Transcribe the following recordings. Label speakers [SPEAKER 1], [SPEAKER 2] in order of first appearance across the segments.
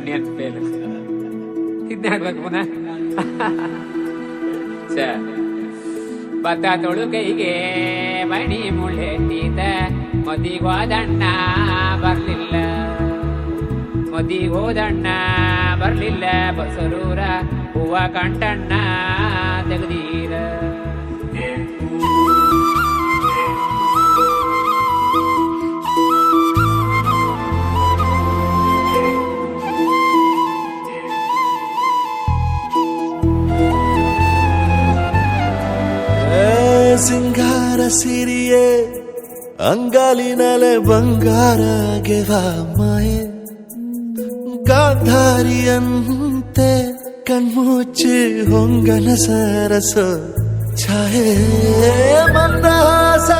[SPEAKER 1] ನೆನಪೇನು ಇದನ್ನ ಹೇಳ್ಬೇಕು ಪುನಃ. ಭತ್ತ ತೊಳು ಕೈಗೆ ಮಣಿ ಮುಳ್ಳೆಟ್ಟಿದ ಮದಿಗೋದಣ್ಣ ಬರ್ಲಿಲ್ಲ, ಮದಿಗೋದಣ್ಣ ಬರ್ಲಿಲ್ಲ, ಬಸರೂರ ಹೂವ ಕಂಟಣ್ಣ ತೆಗ್ದೀರ.
[SPEAKER 2] ಸಿಂಗಾರ ಸಿರಿಯೇ ಅಂಗಾಲಿನಲೆ ಬಂಗಾರ ಗೆವ ಮಾಯೆ, ಗಾಂಧಾರಿಯಂತೆ ಕಣ್ಮುಚ್ಚಿ ಹೊಂಗನ ಸರಸ ಛಾಯೆ, ಮಂದಹಾಸ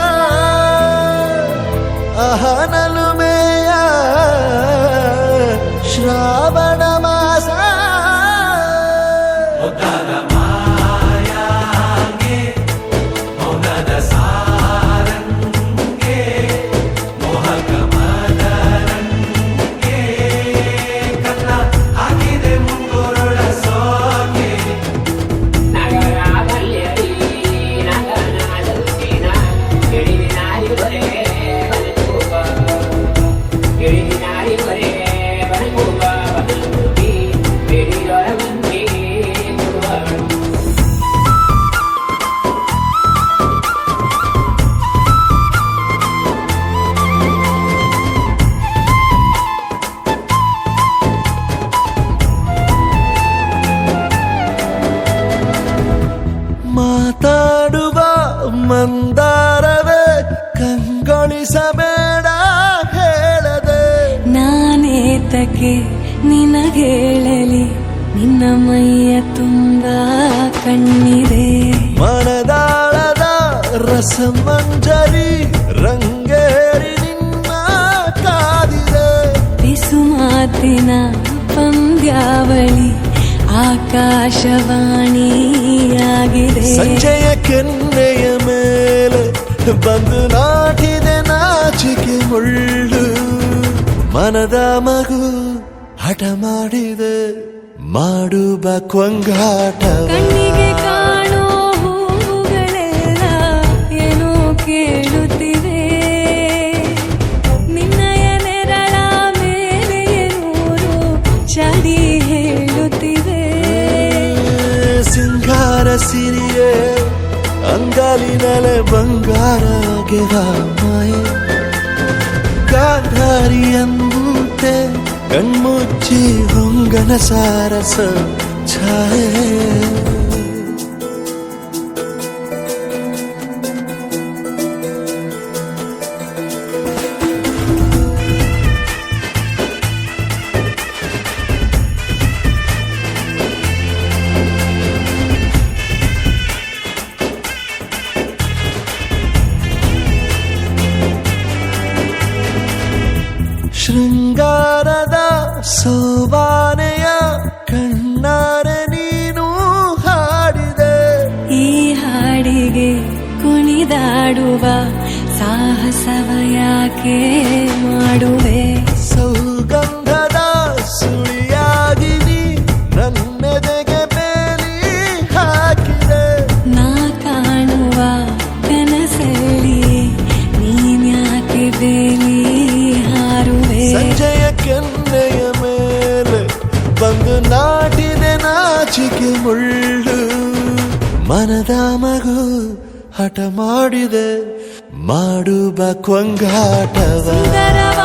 [SPEAKER 2] ಅಹನಲುಮೆಯ ಶ್ರಾವಣ ಮಾಸ, ಮಾತಾಡುವ ಮಂದಾರವೇ ಕಂಗೊಳಿಸಬೇಡ ಹೇಳದೆ,
[SPEAKER 3] ನಾನೇತಕ್ಕೆ ನಿನಗೇಳಲಿ ನಿನ್ನ ಮೈಯ ತುಂಬ ಕಣ್ಣಿದೆ,
[SPEAKER 2] ಮನದಾಳದ ರಸಮಂಜರಿ ರಂಗೇರಿ ನಿನ್ನ ಕಾದಿದೆ,
[SPEAKER 3] ಬಿಸು ಮಾತಿನ ಪಂದ್ಯಾವಳಿ ಆಕಾಶವಾಣಿಯಾಗಿದೆ,
[SPEAKER 2] ಸಂಜೆಯ ಕೆನ್ನೆಯ ಮೇಲೆ ಬಂದು ನಾಟಿದೆ ನಾಚಿಕೆ ಮುಳ್ಳು, ಮನದ ಮಗು ಹಠ ಮಾಡಿದೆ ಮಾಡುವ ಕೊಂಗಾಟವ,
[SPEAKER 3] ಕಣ್ಣಿಗೆ ಕಾಣೋ ಹೂವುಗಳೆಲ್ಲ ಏನೋ ಕೇಳುತ್ತಿವೆ, ನಿನ್ನಯ ನೆರಳ ಮೇಲೆ ನೂರು ಚಾಡಿ ಹೇಳುತ್ತಿವೆ,
[SPEAKER 2] ಸಿಂಗಾರ ಸಿರಿಯೇ ಅಂಗಾಲಿನಲೆ ಬಂಗಾರ ಗೆವ ಮಾಯೆ, ಗಾಂಧಾರಿಯಂತೆ ಕಣ್ಮುಚ್ಚಿ ಹೊಂಗನ ಸಾರಸ ಛಾಯೆ. ಶೃಂಗಾರದ ಸೋಬಾನೆಯ ಕಣ್ಣಾರೆ ನೀನು ಹಾಡಿದೆ,
[SPEAKER 3] ಈ ಹಾಡಿಗೆ ಕುಣಿದಾಡುವ ಸಾಹಸವ ಯಾಕೆ ಮಾಡುವೆ,
[SPEAKER 2] ಸೌಗಂಧದ ಸುಳಿಯಾಗಿ ನೀ ನನ್ನೆದೆಗೆ ಬೇಲಿ ಹಾಕಿದೆ,
[SPEAKER 3] ನಾ ಕಾಣುವ ಕನಸಲ್ಲಿ ನೀನ್ಯಾಕೆ ಬೇಲಿ ಹಾರುವೆ,
[SPEAKER 2] ಸಂಜೆಯ ಕೆನ್ನೆಯ ಮೇಲೆ ಬಂದು ನಾಟಿದೆ ನಾಚಿಕೆ ಮುಳ್ಳು, ಮನದ ಮಗು ಹಠ ಮಾಡಿದೆ ಮಾಡುವ ಕೊಂಗಾಟವ,
[SPEAKER 3] ಸುಂದರವ